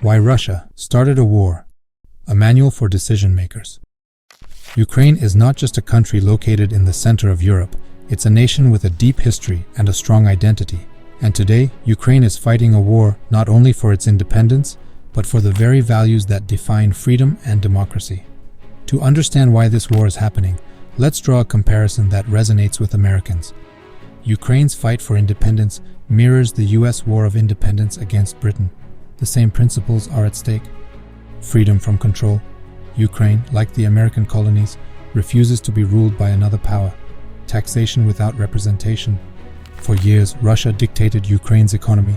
Why Russia started a war. A manual for decision makers. Ukraine is not just a country located in the center of Europe. It's a nation with a deep history and a strong identity. And today, Ukraine is fighting a war not only for its independence, but for the very values that define freedom and democracy. To understand why this war is happening, let's draw a comparison that resonates with Americans. Ukraine's fight for independence mirrors the US War of Independence against Britain. The same principles are at stake. Freedom from control. Ukraine, like the American colonies, refuses to be ruled by another power. Taxation without representation. For years, Russia dictated Ukraine's economy,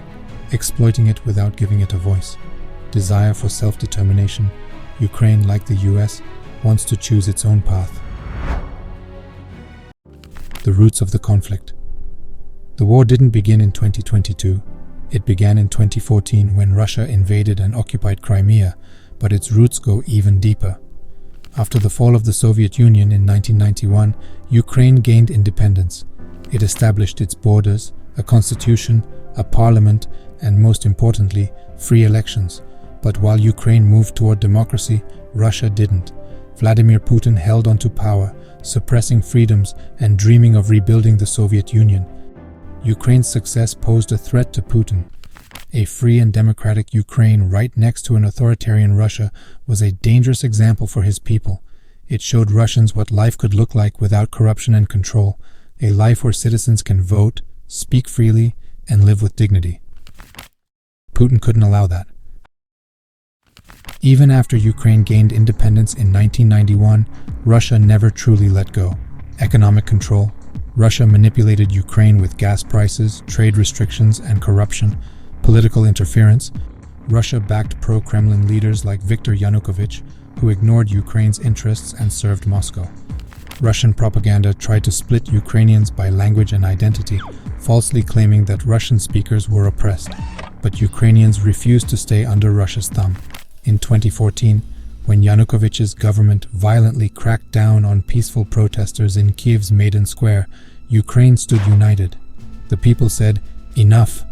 exploiting it without giving it a voice. Desire for self-determination. Ukraine, like the US, wants to choose its own path. The roots of the conflict. The war didn't begin in 2022. It began in 2014 when Russia invaded and occupied Crimea, but its roots go even deeper. After the fall of the Soviet Union in 1991, Ukraine gained independence. It established its borders, a constitution, a parliament, and most importantly, free elections. But while Ukraine moved toward democracy, Russia didn't. Vladimir Putin held onto power, suppressing freedoms and dreaming of rebuilding the Soviet Union. Ukraine's success posed a threat to Putin. A free and democratic Ukraine right next to an authoritarian Russia was a dangerous example for his people. It showed Russians what life could look like without corruption and control, a life where citizens can vote, speak freely, and live with dignity. Putin couldn't allow that. Even after Ukraine gained independence in 1991, Russia never truly let go. Economic control. Russia manipulated Ukraine with gas prices, trade restrictions, and corruption. Political interference. Russia backed pro-Kremlin leaders like Viktor Yanukovych, who ignored Ukraine's interests and served Moscow. Russian propaganda tried to split Ukrainians by language and identity, falsely claiming that Russian speakers were oppressed. But Ukrainians refused to stay under Russia's thumb. In 2014, when Yanukovych's government violently cracked down on peaceful protesters in Kyiv's Maidan Square, Ukraine stood united. The people said, "Enough."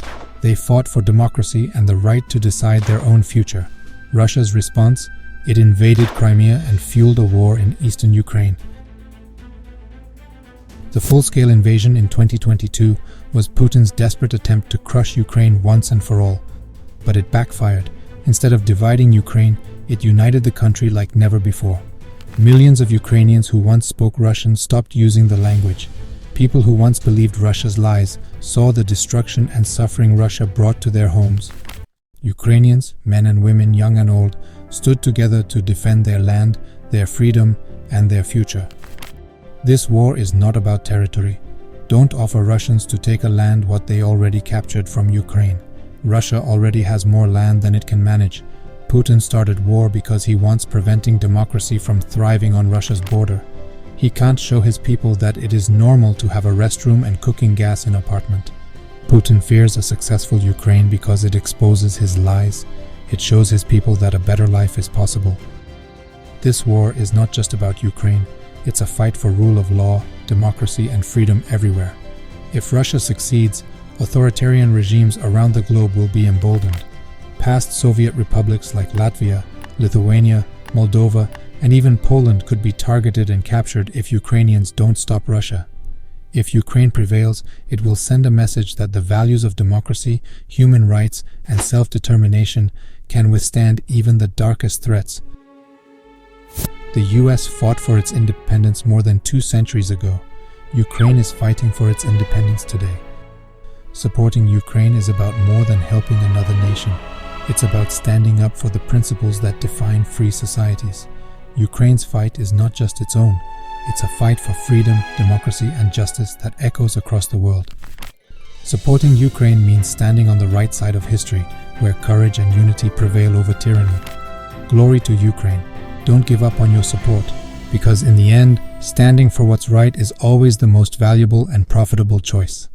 They fought for democracy and the right to decide their own future. Russia's response? It invaded Crimea and fueled a war in eastern Ukraine. The full-scale invasion in 2022 was Putin's desperate attempt to crush Ukraine once and for all. But it backfired. Instead of dividing Ukraine, it united the country like never before. Millions of Ukrainians who once spoke Russian stopped using the language. People who once believed Russia's lies saw the destruction and suffering Russia brought to their homes. Ukrainians, men and women, young and old, stood together to defend their land, their freedom, and their future. This war is not about territory. Don't offer Russians to take a land what they already captured from Ukraine. Russia already has more land than it can manage. Putin started war because he wants preventing democracy from thriving on Russia's border. He can't show his people that it is normal to have a restroom and cooking gas in an apartment. Putin fears a successful Ukraine because it exposes his lies. It shows his people that a better life is possible. This war is not just about Ukraine. It's a fight for rule of law, democracy, and freedom everywhere. If Russia succeeds, authoritarian regimes around the globe will be emboldened. Past Soviet republics like Latvia, Lithuania, Moldova, and even Poland could be targeted and captured if Ukrainians don't stop Russia. If Ukraine prevails, it will send a message that the values of democracy, human rights, and self-determination can withstand even the darkest threats. The US fought for its independence more than 2 centuries ago. Ukraine is fighting for its independence today. Supporting Ukraine is about more than helping another nation. It's about standing up for the principles that define free societies. Ukraine's fight is not just its own. It's a fight for freedom, democracy, and justice that echoes across the world. Supporting Ukraine means standing on the right side of history, where courage and unity prevail over tyranny. Glory to Ukraine. Don't give up on your support, because in the end, standing for what's right is always the most valuable and profitable choice.